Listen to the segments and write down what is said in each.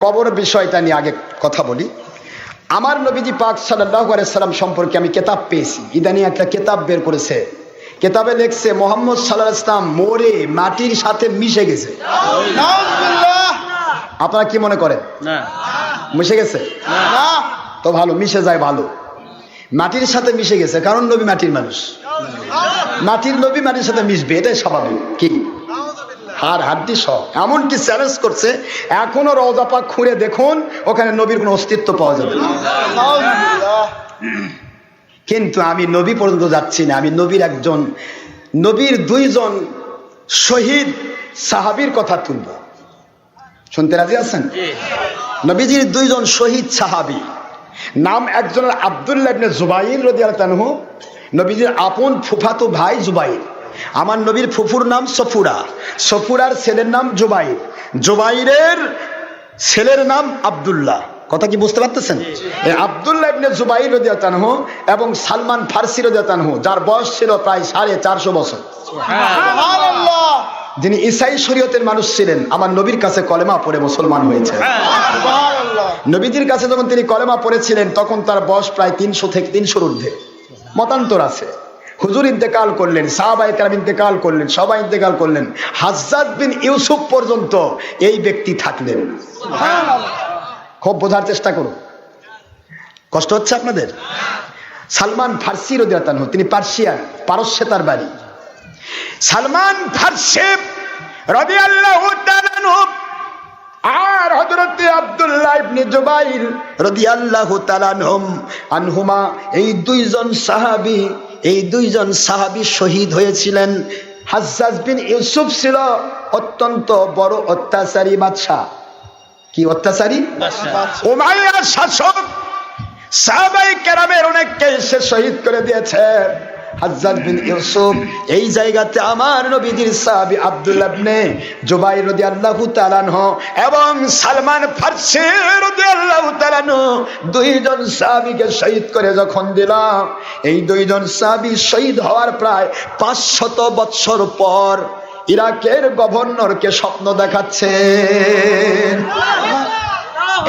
কবর বিষয়টা নিয়ে আগে কথা বলি। আমার নবীজি পাক সাল্লাল্লাহু আলাইহি সাল্লাম সম্পর্কে আমি কিতাব পেয়েছি, ইদানি একটা কিতাব বের করেছে। কিতাবে লেখছে মুহাম্মদ সাল্লাল্লাহু আলাইহি সাল্লাম মরে মাটির সাথে মিশে গেছে। আপনারা কি মনে করেন? না, মিশে গেছে না তো ভালো, মিশে যায় ভালো। মাটির সাথে মিশে গেছে কারণ নবী মাটির মানুষ, মাটির নবী মাটির সাথে মিশবে, এটাই স্বাভাবিক। কি হাড় হাড্ডি সব, এমনকি চ্যালেঞ্জ করছে এখনো রওজা পাক খুঁড়ে দেখুন, ওখানে নবীর কোনো অস্তিত্ব পাওয়া যাবে না। কিন্তু আমি নবী পর্যন্ত যাচ্ছি না, আমি নবীর দুইজন শহীদ সাহাবীর কথা তুলব। শুনতে রাজি আছেন? নবীজির দুইজন শহীদ সাহাবী, নাম একজনের আব্দুল্লাহ ইবনে জুবাইর রাদিয়াল্লাহু আনহু, নবীজির আপন ফুফাতো ভাই জুবাইর। আমার নবীর ফুফুর নাম সফুরা, সফুরার ছেলের নাম জুবাইর, জুবাইরের ছেলের নাম আব্দুল্লাহ। কথা কি বুঝতে পারতেছেন? এই আব্দুল্লাহ ইবনে জুবাইর রাদিয়াল্লাহু আনহু এবং সালমান ফারসি রাদিয়াল্লাহু আনহু, যার বয়স ছিল প্রায় 450 বছর, সুবহানাল্লাহ, যিনি ঈসাই শরীয়তের মানুষ ছিলেন, আমার নবীর কাছে কলেমা পড়ে মুসলমান হয়েছে। সুবহানাল্লাহ। নবীজির কাছে যখন তিনি কলেমা পড়েছিলেন তখন তার বয়স প্রায় 300 থেকে 300-র ঊর্ধ্বে, মতান্তর আছে। হুজুর ইন্তেকাল করলেন, সাহাবায়ে কেরাম ইন্তেকাল করলেন, সবাই ইন্তেকাল করলেন, হাজ্জাজ বিন ইউসুফ পর্যন্ত এই ব্যক্তি থাকলেন। সুবহানাল্লাহ। খুব বোঝার চেষ্টা করুন, কষ্ট হচ্ছে আপনাদের? সালমান ফারসি রাদিয়াল্লাহু আনহু, তিনি পার্সিয়ান, পারস্যে তার বাড়ি। সালমান ফারসি রাদিয়াল্লাহু তাআলা আনহু আর হযরত আব্দুল্লাহ ইবনে জুবাইর রাদিয়াল্লাহু তাআলা আনহুমা, এই দুইজন সাহাবী শহীদ হয়েছিলেন। হাজ্জাজ বিন ইউসুফ ছিল অত্যন্ত বড় অত্যাচারী বাদশা। কি অত্যাচারী? উমাইয়ার শাসক। সাহাবায়ে কেরামের অনেককে সে শহীদ করে দিয়েছে। হাজ্জাজ বিন ইউসুফ এই জায়গাতে আমার নবীজির সাহাবী আব্দুল্লাহ ইবনে জুবাইর রাদিয়াল্লাহু তাআলা আনহু এবং সালমান ফারসি রাদিয়াল্লাহু তাআলা আনহু, দুইজন সাহাবীকে শহীদ করে যখন দিলাম, এই দুইজন সাহাবী শহীদ হওয়ার প্রায় 500 বছর পর ইরাকের গভর্নরকে স্বপ্ন দেখাচ্ছে।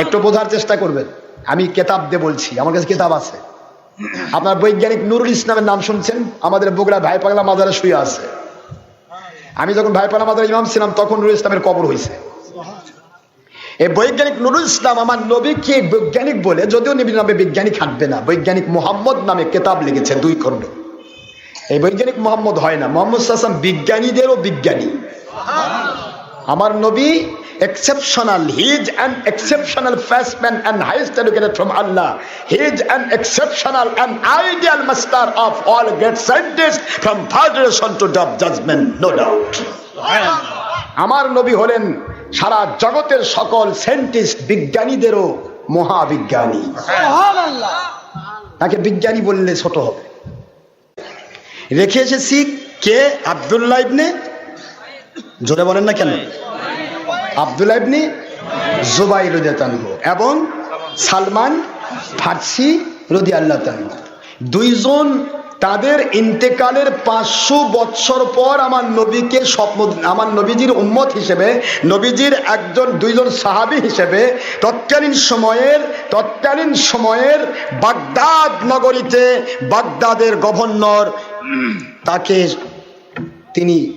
একটু বোঝার চেষ্টা করবেন, আমি কিতাব দিয়ে বলছি, আমার কাছে কিতাব আছে। আপনার বৈজ্ঞানিক নুরুল ইসলামের নাম শুনছেন? আমাদের বগুড়া ভাই পাগলা মাজারে শুয়ে আছে। আমি যখন ভাই পাগলা মাজারে ইমাম ছিলাম তখন নুরুল ইসলামের কবর হয়েছে। এই বৈজ্ঞানিক নুরুল ইসলাম আমার নবীকে বৈজ্ঞানিক বলে, যদিও নবীর নামে বিজ্ঞানী খাটবে না, বৈজ্ঞানিক মোহাম্মদ নামে কিতাব লিখেছে 2 খণ্ড। এই বৈজ্ঞানিক মোহাম্মদ হয় না, মোহাম্মদ সাল্লাল্লাহু আলাইহি ওয়াসাল্লাম বিজ্ঞানীদেরও বিজ্ঞানী। আমার নবী exceptional, he is an exceptional firstman and highest educated from Allah. He is an exceptional and ideal master of all great scientists from third generation to the judgment, no doubt. আমার নবী হলেন সারা জগতের সকল সায়েন্টিস্ট বিজ্ঞানীদেরও মহাবিজ্ঞানী। সুবহানাল্লাহ। তাকে বিজ্ঞানী বললে ছোট হবে। রেখে এসেছি কে? আব্দুল্লাহ ইবনে, জোরে বলেন না কেন? আব্দুল্লাহ ইবনে জুবাইর রাদিয়াল্লাহু আনহু এবং সালমান ফারসি রাদিয়াল্লাহু আনহু, দুইজন তাদের ইন্তেকালের 500 বছর পর আমার নবীকে স্বপ্ন, আমার নবীজির উম্মত হিসেবে, নবীজির দুইজন সাহাবী হিসেবে তৎকালীন সময়ের বাগদাদ নগরীতে বাগদাদের গভর্নর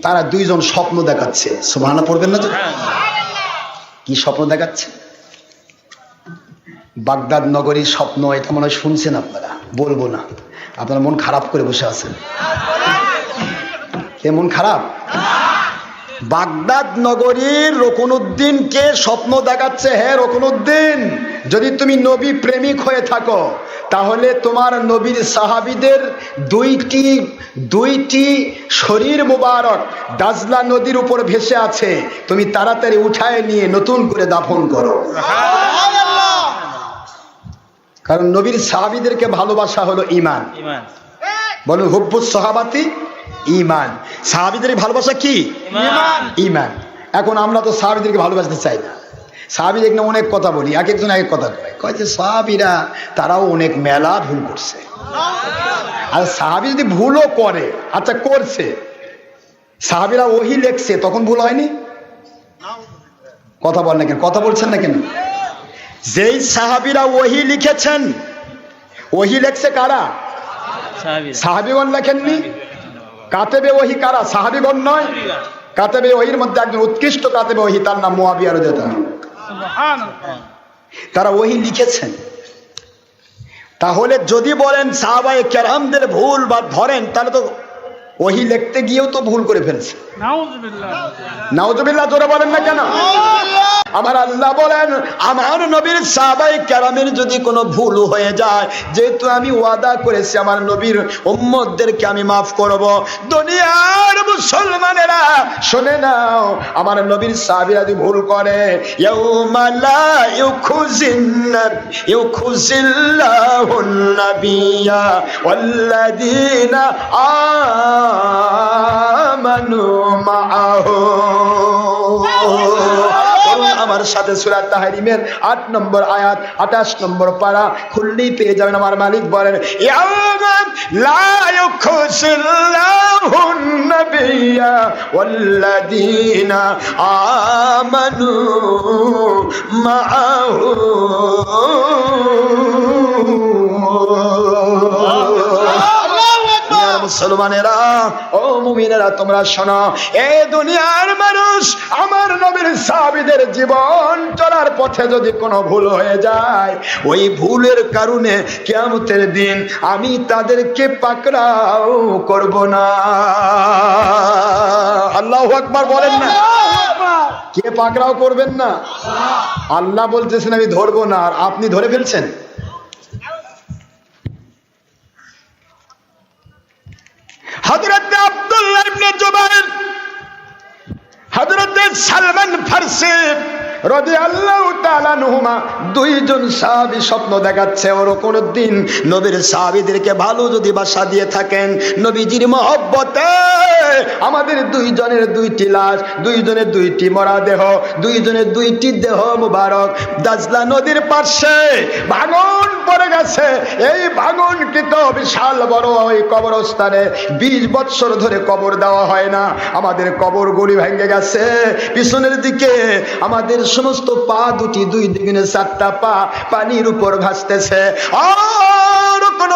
তারা দুইজন স্বপ্ন দেখাচ্ছে। সুবহানাল্লাহ পড়বেন না? কি স্বপ্ন দেখাচ্ছে? বাগদাদ নগরীর স্বপ্ন, এটা মনে হয় শুনছেন আপনারা, বলবো না, আপনারা মন খারাপ করে বসে আছেন। কে মন খারাপ? বাগদাদ নগরীর রুকনুদ্দিনকে স্বপ্ন দেখাচ্ছে, হে রুকনুদ্দিন, যদি তুমি নবী প্রেমিক হয়ে থাকো তাহলে তোমার নবীর সাহাবীদের দুইটি শরীর মুবারক দাজলা নদীর উপর ভেসে আছে, তুমি তাড়াতাড়ি উঠায় নিয়ে নতুন করে দাফন করো। কারণ নবীর সাহাবীদেরকে ভালোবাসা হলো ঈমান। বলুন, হুব্বুস সাহাবাতি ঈমান। সাহাবীদের ভালোবাসা কি? ঈমান। এখন আমরা তো সাহাবীদেরকে ভালোবাসতে চাই না। সাহাবী দেখলে অনেক কথা বলি, এক একজন এক এক কথা কয় যে সাহাবীরা তারাও অনেক মেলা ভুল করছে। আর সাহাবী যদি ভুলও করে, আচ্ছা করছে, সাহাবীরা ওহী লেখছে, তখন ভুল হয়নি? কথা বল না কেন? কথা বলছেন না কেন? যেই সাহাবীরা ওহী লিখেছেন, ওহী লেখছে কারা? সাহাবীগণ লেখেননি। কাতেবে ওহী কারা? সাহাবীগণ নয়। কাতেবে ওহীর মধ্যে একজন উৎকৃষ্ট কাতেবে ওহী, তার নাম মুআবিয়া রাদিয়াল্লাহু আনহু। তারা ওহী লিখেছেন। তাহলে যদি বলেন সাহাবায়ে কেরামদের ভুল বা ধরেন, তাহলে তো ওহী লিখতে গিয়েও তো ভুল করে ফেলছে। নাউজুবিল্লাহ, নাউজুবিল্লাহ জোরে বলেন না কেন? আমার আল্লাহ বলেন, আমার নবীর সাহাবায়ে কেরামের যদি কোনো ভুল হয়ে যায়, যেহেতু আমি ওয়াদা করেছি আমার নবীর উম্মতদেরকে আমি মাফ করব। দুনিয়ার মুসলমানেরা শুনে নাও, আমার নবীর সাহাবীরা যদি ভুল করে, ইয়াউমা লা ইউখুজিল্লাহুন নাবিয়্যা ওয়াল্লাযীনা আমানু মাআহু। আমার সাথে সূরা তাহরিমের 8 নম্বর আয়াত 28 নম্বর পারা খুললেই পেয়ে যাবেন। আমার মালিক বলেন, ইয়াউমা লা ইউখুজিল্লাহুন নাবিয়্যা ওয়াল্লাযীনা আমানু মাআহু। মুসলমানেরা, ও মুমিনেরা, তোমরা শোনো, এই দুনিয়ার মানুষ আমার নবীর সাহাবীদের জীবন চলার পথে যদি কোনো ভুল হয়ে যায়, ওই ভুলের কারণে কিয়ামতের দিন আমি তাদেরকে পাকড়াও করব না। আল্লাহু আকবার বলেন না। কে পাকড়াও করবেন না? আল্লাহ বলতেছেন আমি ধরবো না, আর আপনি ধরে ফেলছেন। হযরত আব্দুল্লাহ ইবনে জুবাইর, হযরত সালমান ফারসি রাদিয়াল্লাহু তাআলা আনহুমা, দুইজন সাহাবী স্বপ্ন দেখাচ্ছে, ওর কোনদিন নবীর সাহাবীদেরকে ভালো যদি বাসা দিয়ে থাকেন, নবীজির মহব্বতে আমাদের দুইজনের দুইটি লাশ, দুইজনের দুইটি মরা দেহ, দুইজনের দুইটি দেহ মুবারক দাজলা নদীর পাশে ভাঙন পড়ে গেছে। এই ভাঙনকৃত বিশাল বড় ওই কবরস্থানে 20 বছর ধরে কবর দেওয়া হয় না। আমাদের কবরগুলি ভেঙে গেছে। পিছনের দিকে আমাদের সমস্ত পা দুটি, দুই দিকে 4টা পা পানির উপর ভাসতেছে। আর কোন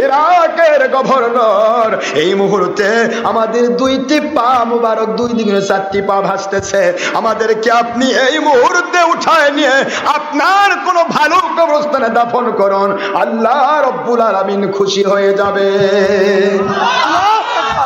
ইরাকের গভর্নর এই মুহূর্তে আমাদের দুইটি পা মুবারক, দুই দিকে 4টি পা ভাসতেছে। আমাদেরকে আপনি এই মুহূর্তে উঠায় নিয়ে আপনার কোন ভালো কবরস্থানে দাফন করুন, আল্লাহ রব্বুল আলামিন খুশি হয়ে যাবে।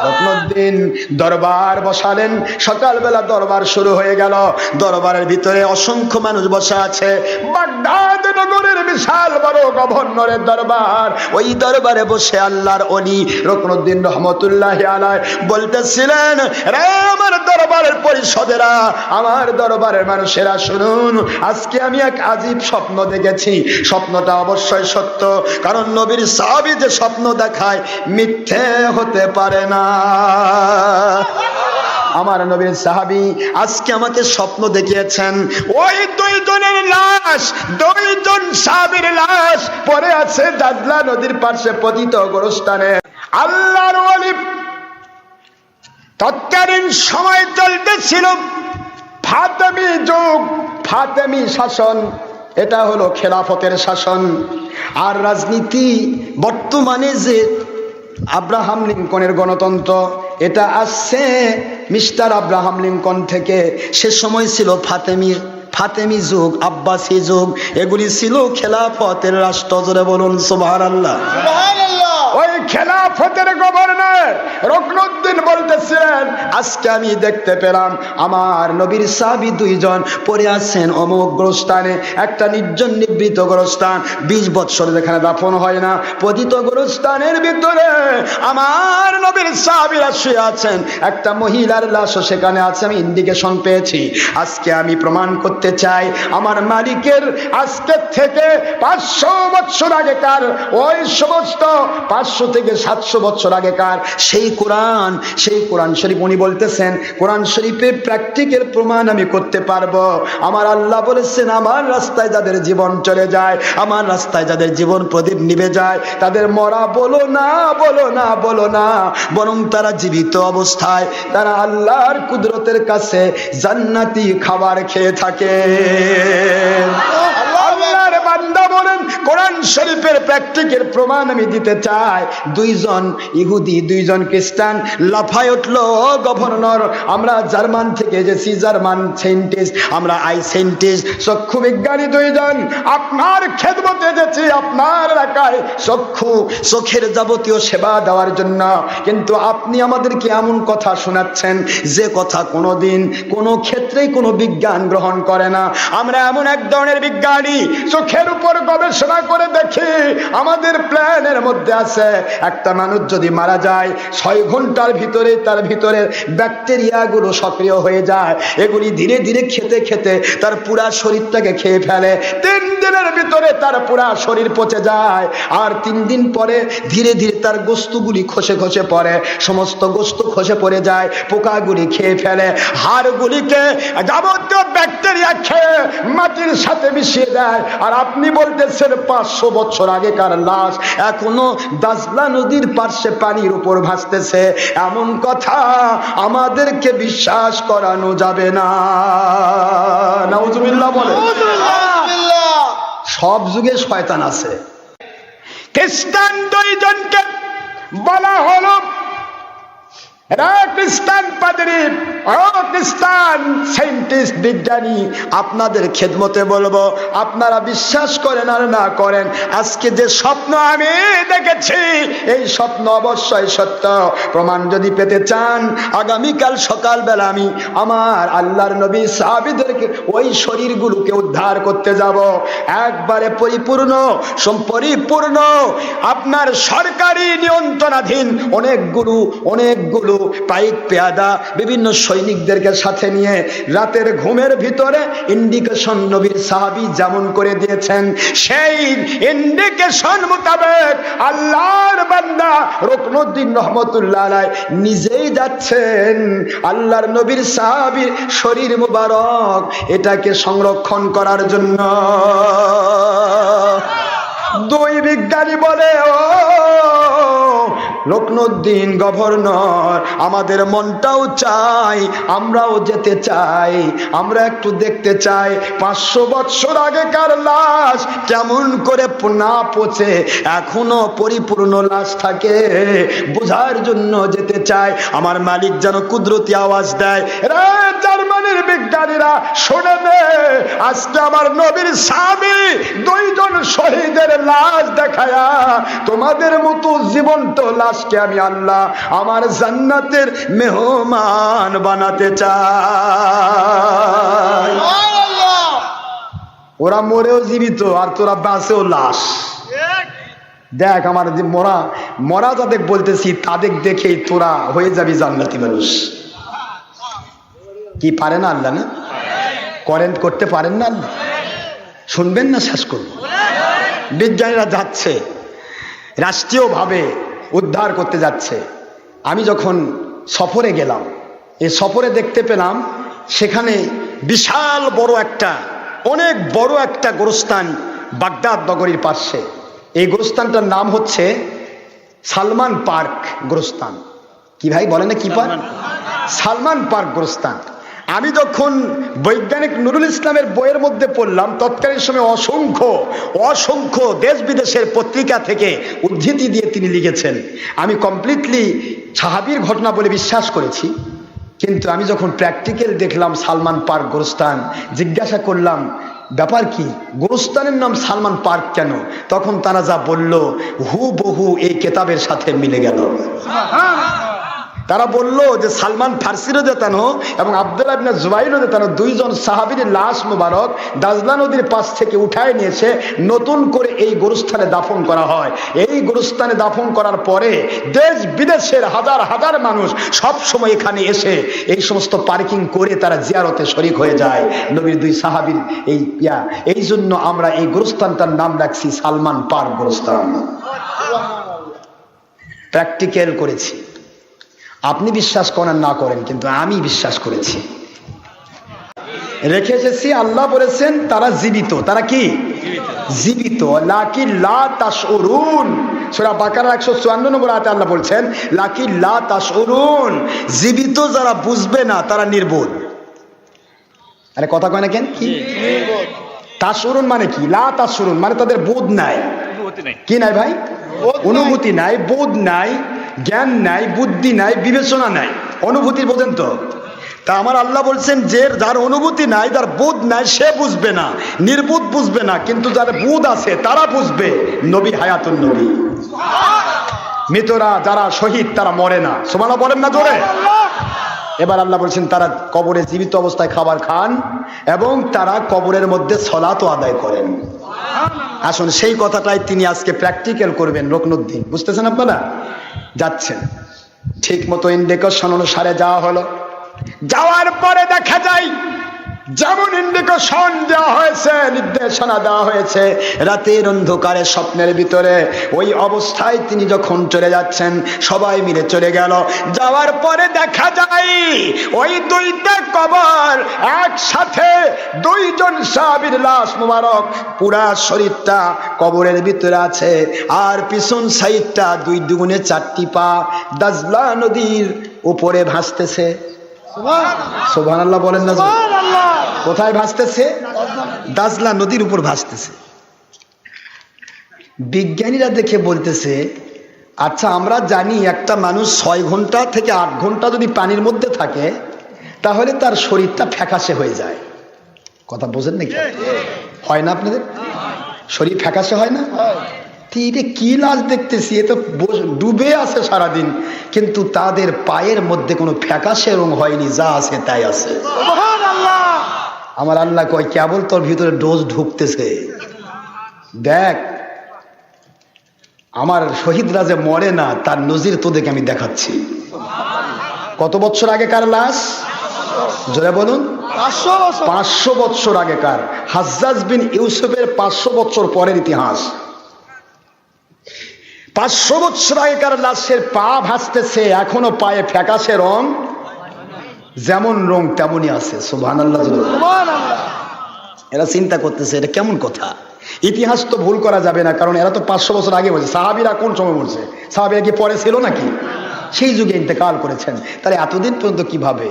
রকনউদ্দিন দরবার বসালেন। সকালবেলা দরবার শুরু হয়ে গেল। দরবারের ভিতরে অসংখ্য মানুষ বসা আছে। বাগদাদ নগরের বিশাল বড় গভর্নরের দরবার। ওই দরবারে বসে আল্লাহর ওলি রকনউদ্দিন রহমতুল্লাহি আলাইহি বলতেছিলেন, রে আমার দরবারের পরিষদেরা, আমার দরবারের মানুষেরা শুনুন, আজকে আমি এক আজীব স্বপ্ন দেখেছি। স্বপ্নটা অবশ্যই সত্য, কারণ নবীর সাহাবী যে স্বপ্ন দেখায় মিথ্যে হতে পারে না। আমার নবীর সাহাবী আজকে আমাকে স্বপ্ন দেখিয়েছেন, ওই দুইজনের লাশ, দুইজন সাহাবীর লাশ পড়ে আছে দাজলা নদীর পাশে পতিত গোরস্থানে। আল্লাহর ওলি তৎকালীন সময় চলতেছিল ফাতেমি যুগ, ফাতেমি শাসন। এটা হলো খেলাফতের শাসন। আর রাজনীতি বর্তমানে যে আব্রাহাম লিঙ্কনের গণতন্ত্র, এটা আসছে মিস্টার আব্রাহাম লিঙ্কন থেকে। সে সময় ছিল ফাতেমি যুগ, আব্বাসী যুগ, এগুলি ছিল খেলাফতের রাষ্ট্র। জোরে বলুন সুবহানাল্লাহ। ওই খেলাফতের গভর্নর রকনউদ্দিন বলতেছিলেন, আজকে আমি দেখতে পেলাম আমার নবীর সাহাবী দুইজন পড়ে আছেন অমুক গোরস্থানে, একটা নির্জন নিবৃত গোরস্থান, 20 বছর যেখানে দাফন হয় না, পতিত গোরস্থানের ভিতরে আমার নবীর সাহাবীরা শুয়ে আছেন। একটা মহিলার লাশও সেখানে আছে। আমি ইন্ডিকেশন পেয়েছি। আজকে আমি প্রমাণ করতে চাই, আমার মালিকের আজকে থেকে 500 বছর আগেকার ওই সমস্ত 500 থেকে 700 বছর আগেকার সেই কোরআন শরীফ উনি বলতেছেন, কোরআন শরীফে প্র্যাকটিক্যাল প্রমাণ আমি করতে পারবো। আমার আল্লাহ বলেছেন, আমার রাস্তায় যাদের জীবন চলে যায়, আমার রাস্তায় যাদের জীবন প্রদীপ নিভে যায়, তাদের মরা বলো না, বলো না, বলো না, বরং তারা জীবিত অবস্থায় তারা আল্লাহর কুদরতের কাছে জান্নাতি খাবার খেয়ে থাকে। কোরআন শরীফের প্র্যাকটিক্যাল প্রমাণ আমি দিতে চাই। দুইজন ইহুদি, দুইজন খ্রিস্টান লাফায় উঠলো, গভর্নর আমরা জার্মান থেকে এসেছি, জার্মান সায়েন্টিস্ট, আমরা আই সায়েন্টিস্ট, চক্ষু বিজ্ঞানী দুইজন আপনার খেদমতে এসেছি, আপনার এলাকায় চোখের যাবতীয় সেবা দেওয়ার জন্য, কিন্তু আপনি আমাদেরকে এমন কথা শোনাচ্ছেন যে কথা কোনোদিন কোনো ক্ষেত্রেই কোনো বিজ্ঞান গ্রহণ করে না। আমরা এমন এক ধরনের বিজ্ঞানী, চোখের উপর গবেষণা করে দেখি, আমাদের প্ল্যানের মধ্যে আছে একটা মানুষ যদি মারা যায় 6 ঘন্টার ভিতরে তার ভিতরে ব্যাকটেরিয়াগুলো সক্রিয় হয়ে যায়, এগুলি ধীরে ধীরে খেতে খেতে তার পুরা শরীরটাকে খেয়ে ফেলে। 3 দিনের ভিতরে তার পুরা শরীর পচে যায়, আর 3 দিন পরে ধীরে ধীরে তার গোস্তগুলি খসে খসে পড়ে, সমস্ত গোস্ত খসে পড়ে যায়, পোকাগুলি খেয়ে ফেলে, হাড়গুলিকে যাবতীয় ব্যাকটেরিয়া খেয়ে মাটির সাথে মিশিয়ে দেয়। আর আপনি বলতেছেন 500 বছর আগেকার লাশ এখনো দাজলা নদীর পার্শ্বে পানির উপর ভাসতেছে। এমন কথা আমাদেরকে বিশ্বাস করানো যাবে না। নাউজুবিল্লাহ বলে। সব যুগে শয়তান আছে। খ্রিস্টান 2 জনকে বলা হলো, খ্রিস্টান পাদ্রী, খ্রিস্টান সায়েন্টিস্ট, বিজ্ঞানী, আপনাদের খেদমতে বলবো, আপনারা বিশ্বাস করেন আর না করেন, আজকে যে স্বপ্ন আমি দেখেছি এই স্বপ্ন অবশ্যই সত্য। প্রমাণ যদি পেতে চান, আগামীকাল সকালবেলা আমি আমার আল্লাহর নবী সাহাবীদেরকে ওই শরীরগুলোকে উদ্ধার করতে যাব, একবারে পরিপূর্ণ সম্পরিপূর্ণ আপনার সরকারি নিয়ন্ত্রণাধীন অনেকগুলো পাইক পেয়াদা বিভিন্ন সৈনিকদেরকে সাথে নিয়ে রাতের ঘুমের ভিতরে ইন্ডিকেশন নবীর সাহাবী যেমন করে দিয়েছেন, সেই ইন্ডিকেশন মোতাবেক আল্লাহর বান্দা রুকনুদ্দিন রহমতুল্লাহ আলাইহি নিজেই যাচ্ছেন আল্লাহর নবীর সাহাবীর শরীর মুবারক এটাকে সংরক্ষণ করার জন্য। 2 বিজ্ঞানী বলে, ও রুকনুদ্দিন গভর্নর, আমাদের মনটাও চাই, আমরাও যেতে চাই, আমরা একটু দেখতে চাই 500 বছর আগেকার লাশ কেমন করে না পচে এখনো পরিপূর্ণ লাশ থাকে, বোঝার জন্য যেতে চাই। আমার মালিক যেন কুদরতি আওয়াজ দেয়, রে জার্মানির বিজ্ঞানীরা শুনে নে, আজকে আমার নবীর সাহাবী 2 জন শহীদের লাশ দেখায়া তোমাদের মতো জীবন্ত লাশকে আমি আল্লাহ আমার জান্নাতের মেহমান বানাতে চাই। ওরা মরেও জীবিত আর তোরা বাঁচেও লাশ। দেখ আমার যে মরা যাদের বলতেছি তাদের দেখেই তোরা হয়ে যাবি জান্নাতি মানুষ। কি পারে না আল্লাহ? না করতে পারেন না আল্লাহ? শুনবেন না শেষ করব। বিজ্ঞানীরা যাচ্ছে রাষ্ট্রীয়ভাবে উদ্ধার করতে যাচ্ছে। আমি যখন সফরে গেলাম, এই সফরে দেখতে পেলাম সেখানে বিশাল অনেক বড় একটা গোরস্থান বাগদাদ নগরীর পাশে। এই গোরস্থানটার নাম হচ্ছে সালমান পার্ক গোরস্থান। কি ভাই বলে না কি পার্ক? সালমান পার্ক গোরস্থান। আমি যখন বৈজ্ঞানিক নুরুল ইসলামের বইয়ের মধ্যে পড়লাম, তৎকালীন সময় অসংখ্য দেশ বিদেশের পত্রিকা থেকে উদ্ধৃতি দিয়ে তিনি লিখেছেন। আমি কমপ্লিটলি সাহাবীর ঘটনা বলে বিশ্বাস করেছি, কিন্তু আমি যখন প্র্যাকটিক্যাল দেখলাম সালমান পার্ক গোরস্থান, জিজ্ঞাসা করলাম ব্যাপার কি, গোরস্থানের নাম সালমান পার্ক কেন? তখন তারা যা বলল হুবহু এই কেতাবের সাথে মিলে গেল। তারা বলল যে সালমান ফার্সি রাদিয়াল্লাহু এবং আব্দুল্লাহ ইবনে জুবাইর রাদিয়াল্লাহু 2 জন সাহাবীর লাশ মুবারক দাজলা নদীর পাশ থেকে উঠায় নিয়েছে, নতুন করে এই গোরস্থানে দাফন করা হয়। এই গোরস্থানে দাফন করার পরে দেশ বিদেশের হাজার হাজার মানুষ সব সময় এখানে এসে এই সমস্ত পার্কিং করে তারা জিয়ারতে শরীক হয়ে যায় নবীর 2 সাহাবীর এই জন্য আমরা এই গোরস্থানটার নাম রাখছি সালমান পার্ক গোরস্থান। প্র্যাকটিক্যাল করেছি। আপনি বিশ্বাস করেন না করেন, কিন্তু আমি বিশ্বাস করেছি, রেখে এসেছি। আল্লাহ বলেছেন তারা জীবিত। তারা কি জীবিত? লাকি লা তাশউরুন, সূরা বাকারার 154 নম্বর আয়াতে আল্লাহ বলছেন লাকি লা তাশউরুন, জীবিত যারা বুঝবে না তারা নির্বোধ। আরে কথা কয় না কেন? কি তাসুরুন মানে কি? লা তাসুরুন মানে তাদের বোধ নাই। কি নাই ভাই? অনুভূতি নাই, বোধ নাই, জ্ঞান নাই, বুদ্ধি নাই, বিবেচনা নাই। অনুভূতি বোঝেন তো? তা আমার আল্লাহ বলছেন যে যার অনুভূতি নাই, যার বোধ নাই, সে বুঝবে না, নির্বোধ বুঝবে না, কিন্তু যার বোধ আছে তারা বুঝবে। নবী হায়াতুন নবী, মৃতরা যারা শহীদ তারা মরে না। সুবহানাল্লাহ বলেন না জোরে? এবার আল্লাহ বলছেন তারা কবরে জীবিত অবস্থায় খাবার খান এবং তারা কবরের মধ্যে সালাতও আদায় করেন। আসুন সেই কথাটাই তিনি আজকে প্র্যাকটিক্যাল করবেন। রুকনুদ্দিন, বুঝতেছেন আপনারা? যাচ্ছেন ঠিক মতো ইন্ডিকেশন অনুসারে যাওয়া হলো। যাওয়ার পরে দেখা যায় যেমন ইন্ডিকেশন দেওয়া হয়েছে, নির্দেশনা দেওয়া হয়েছে, রাতের অন্ধকারে স্বপ্নের ভিতরে ওই অবস্থায় তিনি যখন চলে যাচ্ছেন, সবাই মিলে চলে গেল। যাওয়ার পরে দেখা যায় ওই দুইটা কবর একসাথে, দুইজন সাহাবীর লাশ মুবারক পুরা শরীরটা কবরের ভিতরে আছে, আর পিছন সাইডটা দুই দুগুণে চারটি পা দাজলা নদীর উপরে ভাসতেছে। সুবহানাল্লাহ বলেন না? কোথায় ভাসতেছে? দাজলা নদীর উপর ভাসতেছে। বিজ্ঞানীরা দেখে বলতেছে, আচ্ছা আমরা জানি একটা মানুষ 6 ঘন্টা থেকে 8 ঘন্টা যদি পানির মধ্যে থাকে তাহলে তার শরীরটা ফ্যাকাশে হয়ে যায়। কথা বোঝেন নাকি? হয় না আপনাদের? শরীর ফ্যাকাশে হয় না? এটা কি লাশ দেখতেছি, এ তো ডুবে আছে সারাদিন, কিন্তু তাদের পায়ের মধ্যে কোনো ফ্যাকাশে রং হয়নি, যা আছে তাই আছে। আমার আল্লাহ কয় কেবল তোর ভিতরে ডোজ ঢুকতেছে, দেখ আমার শহীদরা যে মরে না তার নজির তোদেরকে আমি দেখাচ্ছি। কত বছর আগেকার লাশ? জোরে বলুন। 500 বছর আগেকার। হাজ্জাজ বিন ইউসুফের 500 বছর পরের ইতিহাস। 500 বছর আগেকার লাশের পা ভাসতেছে, এখনো পায়ে ফ্যাকাশে রং, যেমন রং তেমনই আছে। সুবহানাল্লাহ। এরা চিন্তা করতেছে এটা কেমন কথা? ইতিহাস তো ভুল করা যাবে না, কারণ এরা তো 500 বছর আগে বলছে। সাহাবীরা কোন সময় বলছে? সাহাবীরা কি পরে ছিল নাকি? সেই যুগে ইন্তেকাল করেছেন, তাহলে এতদিন পর্যন্ত কিভাবে?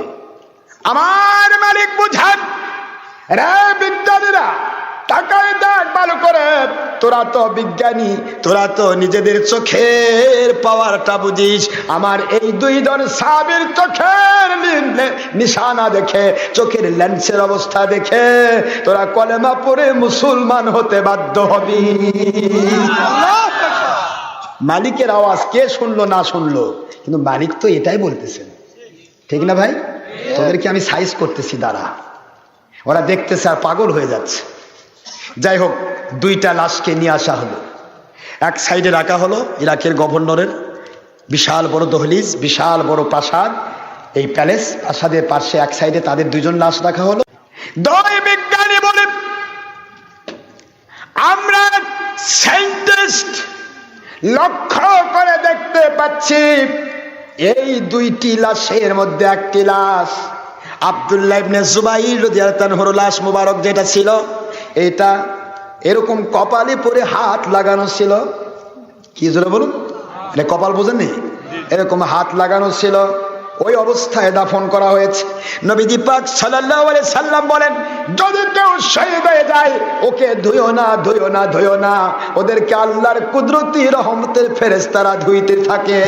আমার মালিক বুঝান রে বিজ্ঞানীরা, তাকায় দেখ ভালো করে, তোরা তো বিজ্ঞানী, তোরা তো নিজেদের চোখের পাওয়ারটা বুঝিস। আমার এই দুইজন সাহাবীর চোখের নিশানা দেখে, চোখের লেন্সের অবস্থা দেখে তোরা কলেমা পড়ে মুসলমান হতে বাধ্য হবি। মালিকের আওয়াজ কে শুনলো না শুনলো, কিন্তু মালিক তো এটাই বলতেছেন, ঠিক না ভাই? তোদেরকে আমি সাইজ করতেছি, দাঁড়া। ওরা দেখতেছে আর পাগল হয়ে যাচ্ছে। যাই হোক, দুইটা লাশকে নিয়ে আসা হলো, এক সাইডে রাখা হলো ইরাকের গভর্নরের বিশাল বড় দহলিজ, বিশাল বড় প্রাসাদ, এই প্যালেস, প্রাসাদের পাশে এক সাইডে তাদের দুইজন লাশ রাখা হলো। দুই বিজ্ঞানী বলে, আমরা সায়েন্টিস্ট লক্ষ্য করে দেখতে পাচ্ছি এই দুইটি লাশের মধ্যে একটি লাশ আব্দুল্লাহ ইবনে জুবাইর রাদিয়াল্লাহু আনহুর লাশ মুবারক যেটা ছিল, এটা এরকম কপালে পরে হাত লাগানো ছিল। কি জোরে বলুন? এটা কপাল বোঝেননি? এরকম হাত লাগানো ছিল, ওই অবস্থায় দাফন করা হয়েছে। নবীজি পাক সাল্লাল্লাহু আলাইহি সাল্লাম বলেন, যদি কেউ শহীদ হয়ে যায় ওকে ধুইও না, ধুইও না, ধুইও না, ওদেরকে আল্লাহর কুদরতি রহমতের ফেরেশতারা ধুইতে থাকে।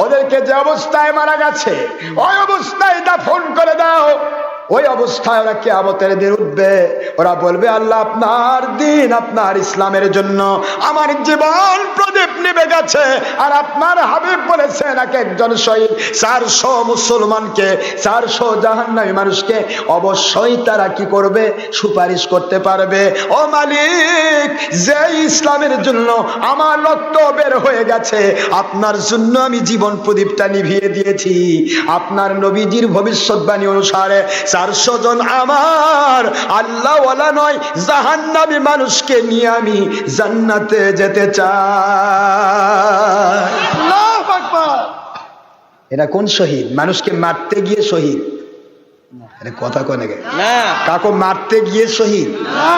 ওদেরকে যে অবস্থায় মারা গেছে ওই অবস্থায় দাফন করে দাও। ওই অবস্থায় ওরা কিয়ামতের দিন উঠবে, ওরা বলবে, আল্লাহ আপনার দিন, আপনার ইসলামের জন্য আমার জীবন প্রদীপ নিভে গেছে, আর আপনার হাবিব বলেছেন এক একজন শহীদ 400 মুসলমানকে, 400 জাহান্নামী মানুষকে অবশ্যই তারা কি করবে? সুপারিশ করতে পারবে। ও মালিক, যে ইসলামের জন্য আমার রক্ত বের হয়ে গেছে, আপনার জন্য আমি জীবন প্রদীপটা নিভিয়ে দিয়েছি। আপনার নবীজির ভবিষ্যৎবাণী অনুসারে 400 জন আমার আল্লাহওয়ালা নয় জাহান্নামী মানুষকে নিয়ে আমি জান্নাতে যেতে চাই। আল্লাহু আকবার। এটা কোন শহীদ? মানুষকে মারতে গিয়ে শহীদ? এটা কথা কয় নাকি? না। কাকো মারতে গিয়ে শহীদ? না।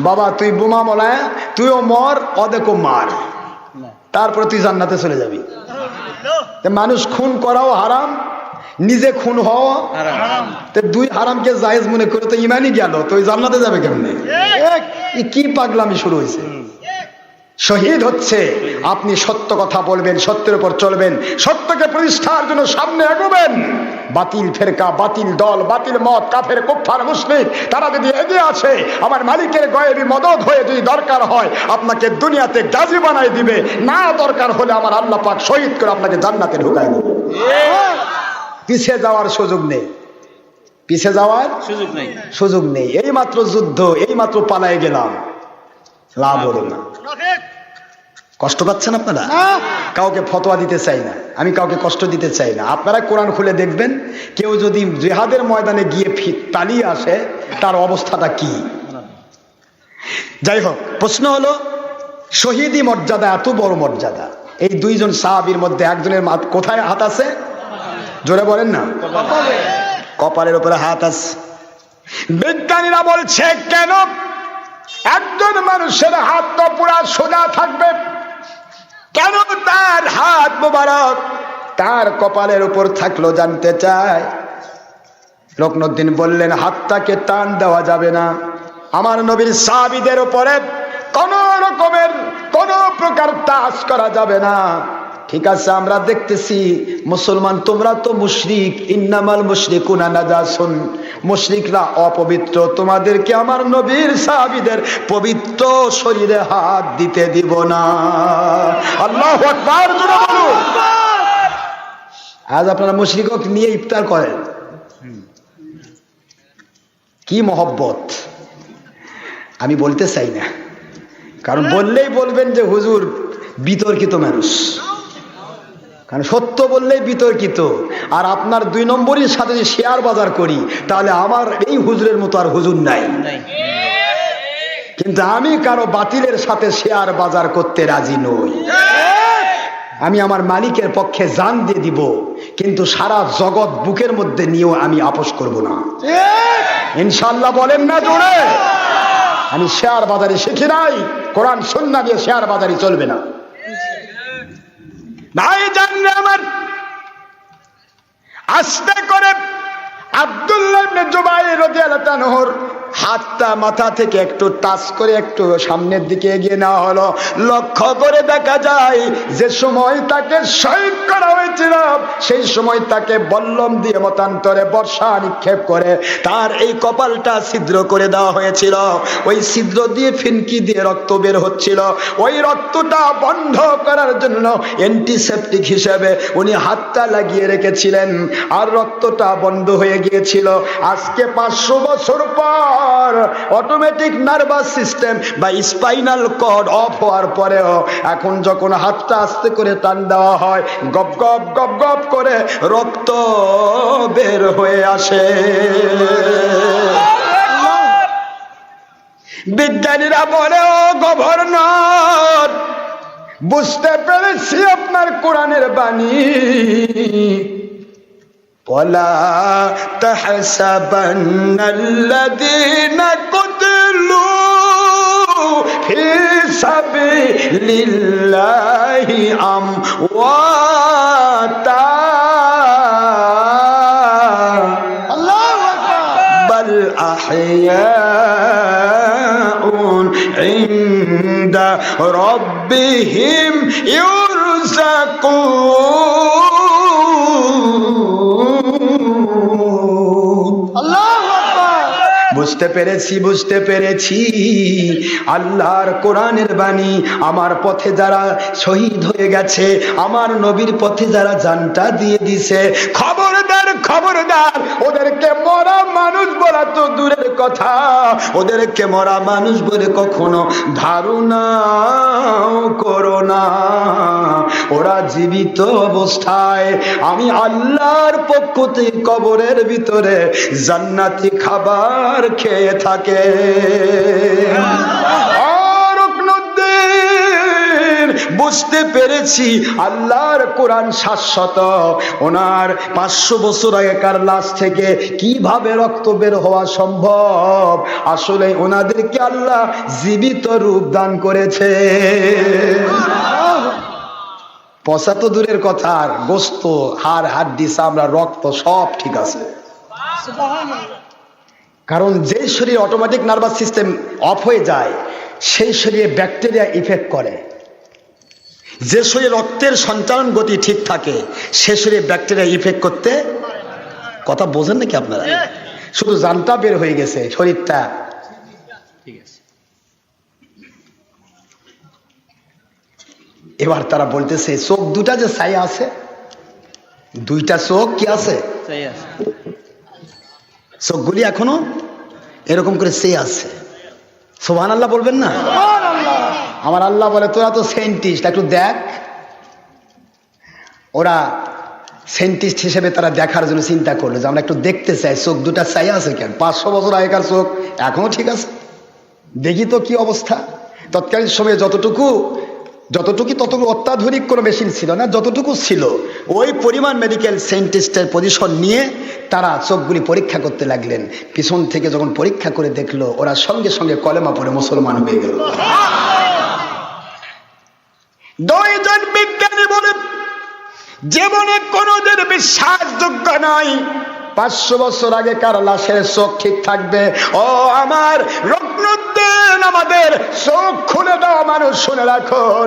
বাবা তুই বোমা মোলা, তুইও মর, অদেকো মার, তারপরে তুই জান্নাতে চলে যাবি। মানুষ খুন করাও হারাম, নিজে খুন হওয়া তো দুই হারামকে জায়েজ মনে করে তো ইমানই গেল, তো ওই জান্নাতে যাবে কেমনে? কি পাগলামি শুরু হয়েছে। শহীদ হচ্ছে আপনি সত্য কথা বলবেন, সত্যের উপর চলবেন, সত্যকে প্রতিষ্ঠার জন্য সামনে এগোবেন। বাতিল ফেরকা, বাতিল দল, বাতিল মত, কাফের কুফার মুশরিক তারা যদি এগিয়ে আসে আমার মালিকের গয়েবী মদদ হয়ে যদি দরকার হয় আপনাকে দুনিয়াতে গাজী বানাই দিবে, না দরকার হলে আমার আল্লাহ পাক শহীদ করে আপনাকে জান্নাতে ঢুকাই দিবে। পিছিয়ে যাওয়ার সুযোগ নেই, পিছিয়ে যাওয়ার সুযোগ নেই। এই মাত্র যুদ্ধ, এই মাত্র পালায় গেলাম, লাভ হলো না। কষ্ট পাচ্ছেন আপনারা? কাউকে ফতোয়া দিতে চাই না, আমি কাউকে কষ্ট দিতে চাই না। আপনারা কোরআন খুলে দেখবেন, কেউ যদি জিহাদের ময়দানে গিয়ে পালিয়ে আসে তার অবস্থাটা কি। যাই হোক, প্রশ্ন হলো শহীদি মর্যাদা এত বড় মর্যাদা, এই দুইজন সাহাবীর মধ্যে একজনের কোথায় হাত আছে? জোরে বলেন না। কপালের উপরে হাত আছে। বিজ্ঞানীরা বলছে কেন একজন মানুষের হাত তো পুরা সোজা থাকবে, কেন তার হাত মোবারক তার কপালের উপর থাকলো জানতে চায়। রুকনুদ্দিন বললেন হাতটাকে টান দেওয়া যাবে না, আমার নবীর সাহাবীদের উপরে কোন রকমের কোন প্রকার টাচ করা যাবে না। ঠিক আছে, আমরা দেখতেছি মুসলমান, তোমরা তো মুশরিক, ইন্নামাল মুশরিকুনা নাজাসুন, মুশরিকরা অপবিত্র, তোমাদেরকে আমার নবীর সাহাবীদের পবিত্র শরীরে হাত দিতে দিব না। আল্লাহু আকবার। আজ আপনারা মুশরিক নিয়ে ইফতার করেন, কি মহব্বত আমি বলতে চাই না, কারণ বললেই বলবেন যে হুজুর বিতর্কিত মানুষ, কারণ সত্য বললেই বিতর্কিত। আর আপনার দুই নম্বরের সাথে যদি শেয়ার বাজার করি তাহলে আমার এই হুজুরের মতো আর হুজুর নাই। কিন্তু আমি কারো বাতিলের সাথে শেয়ার বাজার করতে রাজি নই। আমি আমার মালিকের পক্ষে জান দিয়ে দিব, কিন্তু সারা জগৎ বুকের মধ্যে নিয়েও আমি আপোষ করব না, ইনশাআল্লাহ। বলেন না জোরে? আমি শেয়ার বাজারে শিখি নাই, কোরআন সুন্নাহ দিয়ে শেয়ার বাজারে চলবে না। ভাই জানলে আমার আস্তে করে আব্দুল্লাহ ইবনে জুবাইর রাদিয়াল্লাহু আনহুর হাতটা মাথা থেকে একটু টাচ করে একটু সামনের দিকে এগিয়ে নেওয়া হলো। লক্ষ্য করে দেখা যায় যে সময় তাকে শহীদ করা হয়েছিল সেই সময় তাকে বল্লম দিয়ে মতান্তরে বর্ষা নিক্ষেপ করে তার এই কপালটা ছিদ্র করে দেওয়া হয়েছিল। ওই ছিদ্র দিয়ে ফিনকি দিয়ে রক্ত বের হচ্ছিল। ওই রক্তটা বন্ধ করার জন্য অ্যান্টিসেপটিক হিসেবে উনি হাতটা লাগিয়ে রেখেছিলেন, আর রক্তটা বন্ধ হয়ে গিয়েছিল। আজকে 500 বছর পর অটোমেটিক নার্ভাস সিস্টেম বা স্পাইনাল কর্ড অফ হওয়ার পরেও এখন যখন হাতটা আস্তে করে টান দেওয়া হয় গপ গপ গপ গপ করে রক্ত বের হয়ে আসে। বিজ্ঞানীরা বলে ও গভর্নর, বুঝতে পেরেছি আপনার কোরআনের বাণী। ولا تحسبن الذين قتلوا في سبيل الله أمواتا بل أحياء عند ربهم يرزقون। বুঝতে পেরেছি আল্লাহর কোরআনের বাণী। আমার পথে যারা শহীদ হয়ে গেছে, আমার নবীর পথে যারা জানটা দিয়ে দিছে, খবরদার ওদেরকে মরা মানুষ বলা তো দূরের কথা, ওদেরকে মরা মানুষ বলে কখনো ধারণা করো না। ওরা জীবিত অবস্থায় আমি আল্লাহর পক্ষ থেকে কবরের ভিতরে জান্নাতি খাবার খেয়ে থাকে। বুঝতে পেরেছি আল্লাহর কোরআন শাশ্বত। ওনার 500 বছর আগেকার লাশ থেকে কিভাবে রক্ত বের হওয়া সম্ভব? আসলে ওনাদেরকে আল্লাহ জীবিত রূপ দান করেছে। পচা তো দূরের কথা, আর গোস্ত, হাড়, হাড্ডি, চামড়া, রক্ত সব ঠিক আছে। কারণ যে শরীর অটোমেটিক নার্ভাস সিস্টেম অফ হয়ে যায় সেই শরীরে ব্যাকটেরিয়া ইফেক্ট করে। যে শরীরে রক্তের সঞ্চালন গতি ঠিক থাকে সে শরীরে ব্যাকটেরিয়া ইফেক্ট করতে, কথা বোঝেন নাকি আপনারা? শুধু জানটা বের হয়ে গেছে, শরীরটা ঠিক আছে। এবার তারা বলতেছে চোখ দুটা যে ছাই আছে, দুইটা চোখ কি আছে, চোখগুলি এখনো এরকম করে সে আছে। সুবহানাল্লাহ বলবেন না? আমার আল্লাহ বলে তোরা তো সায়েন্টিস্ট, একটু দেখ। ওরা সায়েন্টিস্ট হিসেবে তারা দেখার জন্য চিন্তা করলো যে আমরা একটু দেখতে চাই চোখ দুটা চাই আছে কেন, 500 বছর আগেকার চোখ এখনো ঠিক আছে, দেখি তো কি অবস্থা। তৎকালীন সময়ে যতটুকু অত্যাধুনিক কোনো মেশিন ছিল না, যতটুকু ছিল ওই পরিমাণ মেডিকেল সায়েন্টিস্টের পজিশন নিয়ে তারা চোখগুলি পরীক্ষা করতে লাগলেন। পিছন থেকে যখন পরীক্ষা করে দেখলো, ওরা সঙ্গে সঙ্গে কলেমা পড়ে মুসলমান হয়ে গেল। দুইজন বিজ্ঞানী বলে জীবনে কোনোদিন বিশ্বাসযোগ্য নয় 500 বছর আগে কার লাশের চোখ ঠিক থাকবে। ও আমার রত্নউদ্দিন, আমাদের চোখ খুলে দাও মানুষ, শুনে রাখুন।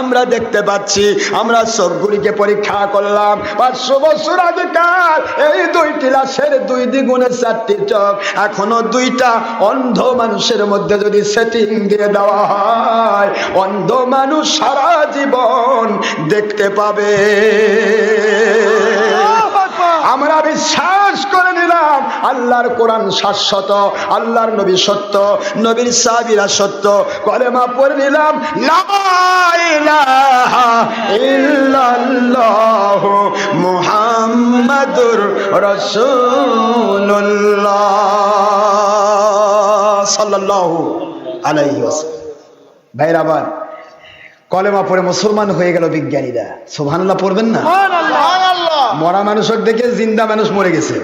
আমরা দেখতে পাচ্ছি, আমরা চোখগুলিকে পরীক্ষা করলাম। 500 বছর আগে কার এই দুইটি লাশের 2 দ্বিগুণে 4টি চোখ। এখনো 2টা অন্ধ মানুষের মধ্যে যদি সেটিং দিয়ে দেওয়া হয়, অন্ধ মানুষ সারা জীবন দেখতে পাবে। আমরা বিশ্বাস করে নিলাম আল্লাহর কোরআন শাশ্বত, আল্লাহর নবী সত্য, নবীর সাহাবীরা সত্য। কলেমা পড়ে নিলাম লা ইলাহা ইল্লাল্লাহ মুহাম্মাদুর রাসূলুল্লাহ সাল্লাল্লাহু আলাইহি ওয়াসাল্লাম। ভাইরা আবার কলেমা পড়ে মুসলমান হয়ে গেল বিজ্ঞানীরা। সুবহানাল্লাহ পড়বেন না? মরা মানুষের দেখে জিন্দা মানুষ মরে গেছে।